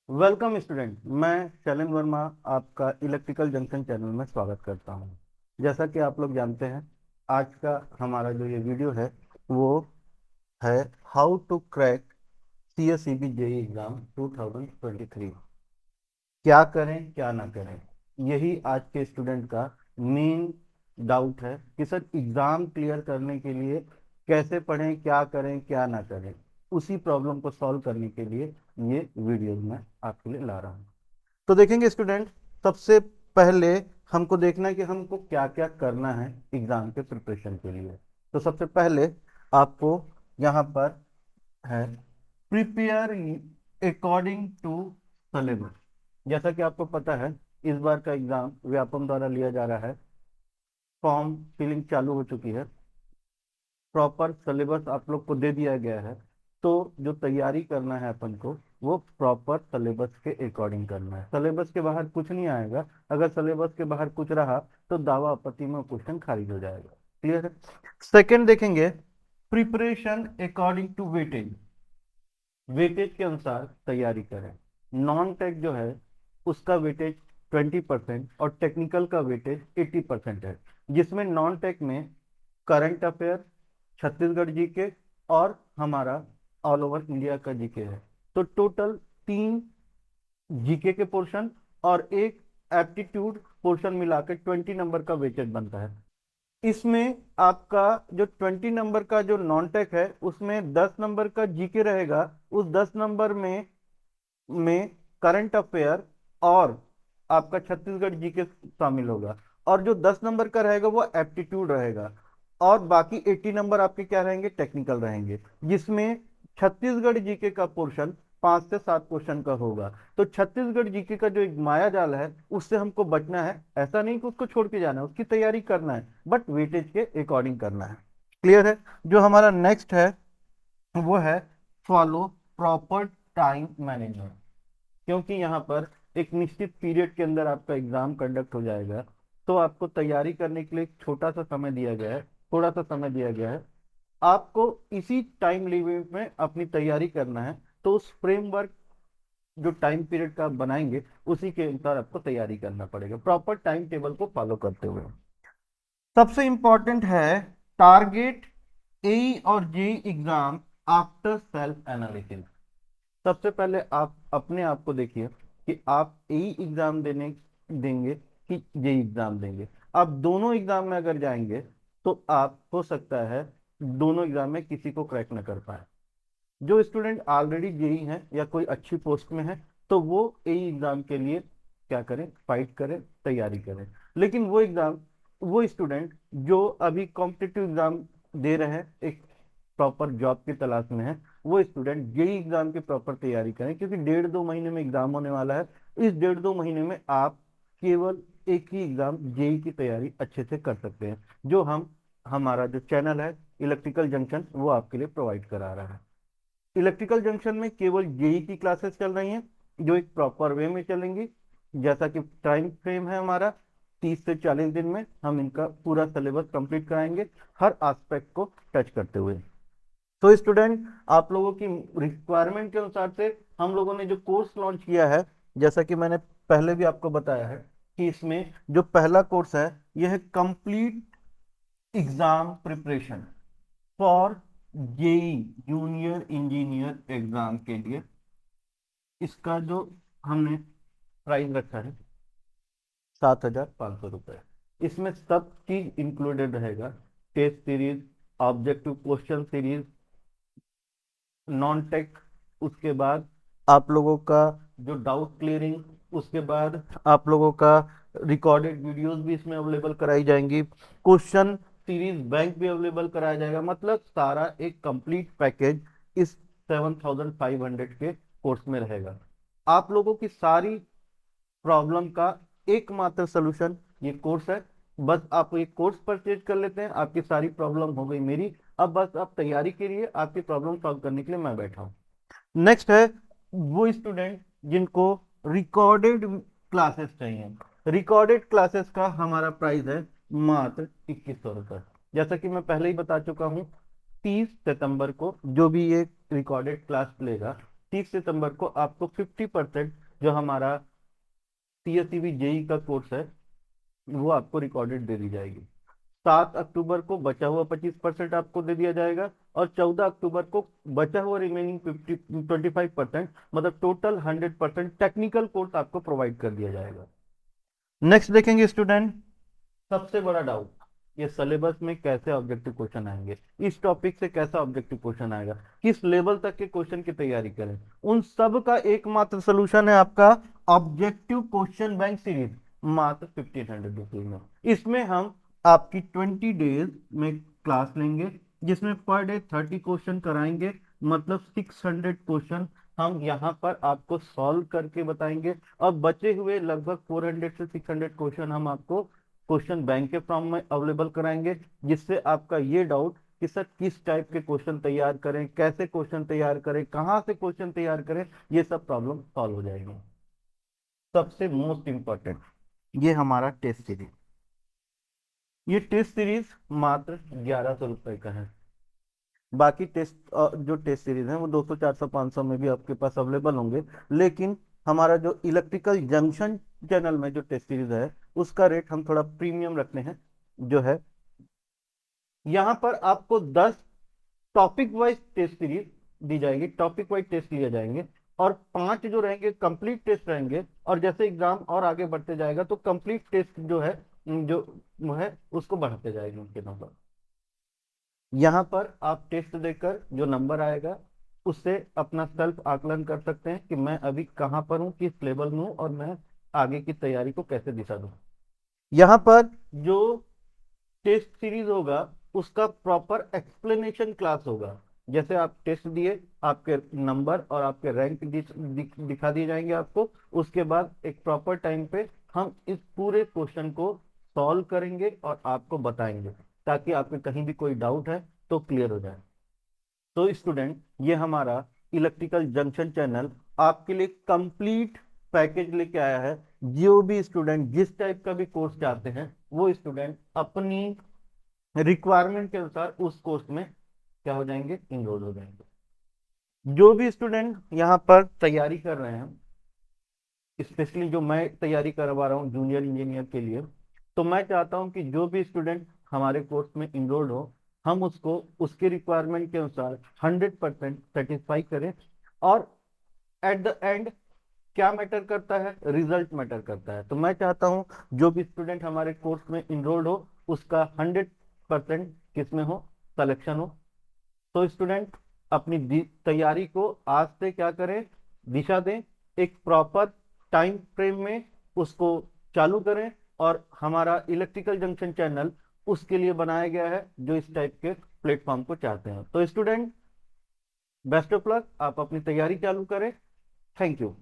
Welcome student. मैं शैलेंद्र वर्मा आपका electrical junction channel में स्वागत करता हूं। जैसा कि आप लोग जानते हैं, आज का हमारा जो ये वीडियो है वो है how to crack CSEB JE exam 2023। क्या करें क्या ना करें, यही आज के स्टूडेंट का मेन डाउट है कि सर एग्जाम क्लियर करने के लिए कैसे पढ़ें, क्या करें क्या ना करें। उसी प्रॉब्लम को सॉल्व करने के लिए ये वीडियो मैं आपके लिए ला रहा हूँ। तो देखेंगे स्टूडेंट, सबसे पहले हमको देखना है कि हमको क्या क्या करना है एग्जाम के प्रिपरेशन के लिए। तो सबसे पहले आपको यहाँ पर है प्रिपेयर अकॉर्डिंग टू सिलेबस। जैसा कि आपको पता है, इस बार का एग्जाम व्यापम द्वारा लिया जा रहा है। फॉर्म फिलिंग चालू हो चुकी है, प्रॉपर सिलेबस आप लोग को दे दिया गया है। तो जो तैयारी करना है अपन को, वो प्रॉपर सिलेबस के अकॉर्डिंग करना है। सिलेबस के बाहर कुछ नहीं आएगा। अगर सिलेबस के बाहर कुछ रहा तो दावा आपत्ति में क्वेश्चन खारिज हो जाएगा। क्लियर है। सेकंड देखेंगे, preparation according to weightage. Weightage के अनुसार तैयारी करें। नॉन टेक जो है उसका वेटेज 20% और टेक्निकल का वेटेज 80% है, जिसमें नॉन टेक में करंट अफेयर, छत्तीसगढ़ जीके और हमारा ऑल ओवर इंडिया का जीके है। तो टोटल 3 जीके के पोर्शन और एक एप्टीट्यूड पोर्शन मिलाकर 20 नंबर का वेटेज बनता है। इसमें आपका जो 20 नंबर का जो नॉन टेक है उसमें 10 नंबर का जीके रहेगा। उस 10 नंबर में करंट अफेयर और आपका छत्तीसगढ़ जीके शामिल होगा। और जो 10 नंबर का रहेगा वो एप्टीट्यूड रहेगा। और बाकी 80 नंबर आपके क्या रहेंगे, टेक्निकल रहेंगे, जिसमें छत्तीसगढ़ जीके का पोर्शन 5 से 7 क्वेश्चन का होगा। तो छत्तीसगढ़ जीके का जो एक माया जाल है उससे हमको बचना है। ऐसा नहीं कि उसको छोड़ के जाना है, उसकी तैयारी करना है, बट वेटेज के अकॉर्डिंग करना है। क्लियर है। जो हमारा नेक्स्ट है वो है फॉलो प्रॉपर टाइम मैनेजमेंट। क्योंकि यहाँ पर एक निश्चित पीरियड के अंदर आपका एग्जाम कंडक्ट हो जाएगा, तो आपको तैयारी करने के लिए एक छोटा सा समय दिया गया है, थोड़ा सा समय दिया गया है। आपको इसी टाइम लिमिट में अपनी तैयारी करना है। तो उस फ्रेमवर्क जो टाइम पीरियड का आप बनाएंगे उसी के अनुसार आपको तैयारी करना पड़ेगा, प्रॉपर टाइम टेबल को फॉलो करते हुए। सबसे इंपॉर्टेंट है टारगेट ए और जे एग्जाम आफ्टर सेल्फ एनालिसिस। सबसे पहले आप अपने आप को देखिए कि आप एई एग्जाम देने देंगे कि जेई एग्जाम देंगे। आप दोनों एग्जाम में अगर जाएंगे तो आप हो सकता है दोनों एग्जाम में किसी को क्रैक न कर पाए। जो स्टूडेंट ऑलरेडी जेई हैं या कोई अच्छी पोस्ट में है तो वो एई एग्जाम के लिए क्या करें, फाइट करें, तैयारी करें। लेकिन वो स्टूडेंट जो अभी कॉम्पिटिटिव एग्जाम दे रहे हैं, एक प्रॉपर जॉब की तलाश में है, वो स्टूडेंट जेई एग्जाम की प्रॉपर तैयारी करें। क्योंकि 1.5-2 महीने में एग्जाम होने वाला है। इस 1.5-2 महीने में आप केवल एक ही एग्जाम जेई की तैयारी अच्छे से कर सकते हैं, जो हमारा जो चैनल है इलेक्ट्रिकल जंक्शन वो आपके लिए प्रोवाइड करा रहा है। इलेक्ट्रिकल जंक्शन में केवल जेई की क्लासेस चल रही हैं, जो एक प्रॉपर वे में चलेंगी। जैसा कि टाइम फ्रेम है हमारा, 30 से 40 दिन में हम इनका पूरा सिलेबस कंप्लीट कराएंगे, हर एस्पेक्ट को टच करते हुए। तो स्टूडेंट, आप लोगों की रिक्वायरमेंट के अनुसार से हम लोगों ने जो कोर्स लॉन्च किया है, जैसा कि मैंने पहले भी आपको बताया है कि इसमें जो पहला कोर्स है यह है complete exam preparation for JE junior engineer exam के लिए। इसका जो हमने प्राइस रखा है 7,500 रुपये। इसमें सब चीज इंक्लूडेड रहेगा। Test series, objective question series, non tech, उसके बाद आप लोगों का जो डाउट क्लियरिंग, उसके बाद आप लोगों का रिकॉर्डेड वीडियोस भी इसमें अवेलेबल कराई जाएंगी, क्वेश्चन सीरीज बैंक भी अवेलेबल कराया जाएगा। मतलब सारा एक कंप्लीट पैकेज इस 7,500 के कोर्स में रहेगा। आप लोगों की सारी प्रॉब्लम का एकमात्र सलूशन ये कोर्स है। बस आप ये कोर्स परचेज कर लेते हैं, आपकी सारी प्रॉब्लम हो गई मेरी। अब बस आप तैयारी के लिए, आपकी प्रॉब्लम सॉल्व करने के लिए मैं बैठा हूँ। नेक्स्ट है वो स्टूडेंट जिनको रिकॉर्डेड क्लासेस चाहिए। रिकॉर्डेड क्लासेस का हमारा प्राइस है मात्र 2100 रुपये। जैसा कि मैं पहले ही बता चुका हूँ, 30 सितंबर को जो भी ये रिकॉर्डेड क्लास लेगा, 30 सितंबर को आपको 50% जो हमारा CSEB जेई का कोर्स है वो आपको रिकॉर्डेड दे दी जाएगी। 7 अक्टूबर को बचा हुआ 25% आपको दे दिया जाएगा, और 14 अक्टूबर को बचा हुआ रिमेनिंग 25% मतलब टोटल 100% टेक्निकल कोर्स आपको प्रोवाइड कर दिया जाएगा। नेक्स्ट देखेंगे स्टूडेंट, सबसे बड़ा डाउट, ये सिलेबस में कैसे ऑब्जेक्टिव क्वेश्चन आएंगे, इस टॉपिक से कैसा ऑब्जेक्टिव क्वेश्चन आएगा, किस लेवल तक के क्वेश्चन की तैयारी करें, उन सब का एकमात्र सोल्यूशन है आपका ऑब्जेक्टिव क्वेश्चन बैंक सीरीज, मात्र 1500 रुपीज में। इसमें हम आपकी 20 डेज में क्लास लेंगे, जिसमें पर डे 30 क्वेश्चन कराएंगे, मतलब 600 क्वेश्चन हम यहाँ पर आपको सॉल्व करके बताएंगे, और बचे हुए लगभग 400 से 600 क्वेश्चन हम आपको क्वेश्चन बैंक के फॉर्म में अवेलेबल कराएंगे, जिससे आपका ये डाउट कि सर किस टाइप के क्वेश्चन तैयार करें, कैसे क्वेश्चन तैयार करें, कहाँ से क्वेश्चन तैयार करें, ये सब प्रॉब्लम सॉल्व हो जाएगी। सबसे मोस्ट इंपॉर्टेंट ये हमारा टेस्ट सीरीज, ये टेस्ट सीरीज मात्र 1100 रुपए का है। बाकी टेस्ट जो टेस्ट सीरीज है वो 200 400 500 में भी आपके पास अवेलेबल होंगे, लेकिन हमारा जो इलेक्ट्रिकल जंक्शन चैनल में जो टेस्ट सीरीज है उसका रेट हम थोड़ा प्रीमियम रखते हैं, जो है यहाँ पर आपको 10 टॉपिक वाइज टेस्ट सीरीज दी जाएगी, टॉपिक वाइज टेस्ट लिए जाएंगे, और 5 जो रहेंगे कंप्लीट टेस्ट रहेंगे, और जैसे एग्जाम और आगे बढ़ते जाएगा तो कंप्लीट टेस्ट जो है जो वो है उसको बढ़ते जाएंगे उनके नंबर। यहाँ पर आप टेस्ट देकर जो नंबर आएगा उससे अपना सेल्फ आकलन कर सकते हैं कि मैं अभी कहाँ पर हूँ, किस लेवल में हूँ, और मैं आगे की तैयारी को कैसे दिशा दूँ। यहाँ पर जो टेस्ट सीरीज होगा उसका प्रॉपर एक्सप्लेनेशन क्लास होगा, जैसे आप टेस्ट दिए आपके नंबर और आपके रैंक दिखा दिए जाएंगे आपको, उसके बाद एक प्रॉपर टाइम पे हम इस पूरे क्वेश्चन को सॉल्व करेंगे और आपको बताएंगे, ताकि आपके कहीं भी कोई डाउट है तो क्लियर हो जाए। तो स्टूडेंट ये हमारा इलेक्ट्रिकल जंक्शन चैनल आपके लिए कंप्लीट पैकेज लेके आया है। जो भी स्टूडेंट जिस टाइप का भी कोर्स चाहते हैं वो स्टूडेंट अपनी रिक्वायरमेंट के अनुसार उस कोर्स में क्या हो जाएंगे, इनरोल हो जाएंगे। जो भी स्टूडेंट यहाँ पर तैयारी कर रहे हैं, स्पेशली जो मैं तैयारी करवा रहा हूँ जूनियर इंजीनियर के लिए, तो मैं चाहता हूँ कि जो भी स्टूडेंट हमारे कोर्स में इनरोल्ड हो हम उसको उसके रिक्वायरमेंट के अनुसार 100% सेटिस्फाई करें, और एट द एंड क्या मैटर करता है, रिजल्ट मैटर करता है। तो मैं चाहता हूं जो भी स्टूडेंट हमारे कोर्स में इनरोल्ड हो उसका 100% किसमें हो, सिलेक्शन हो। तो स्टूडेंट अपनी तैयारी को आज से क्या करें, दिशा दें, एक प्रॉपर टाइम फ्रेम में उसको चालू करें, और हमारा इलेक्ट्रिकल जंक्शन चैनल उसके लिए बनाया गया है जो इस टाइप के प्लेटफॉर्म को चाहते हैं। तो स्टूडेंट बेस्ट ऑफ लक, आप अपनी तैयारी चालू करें। Thank you.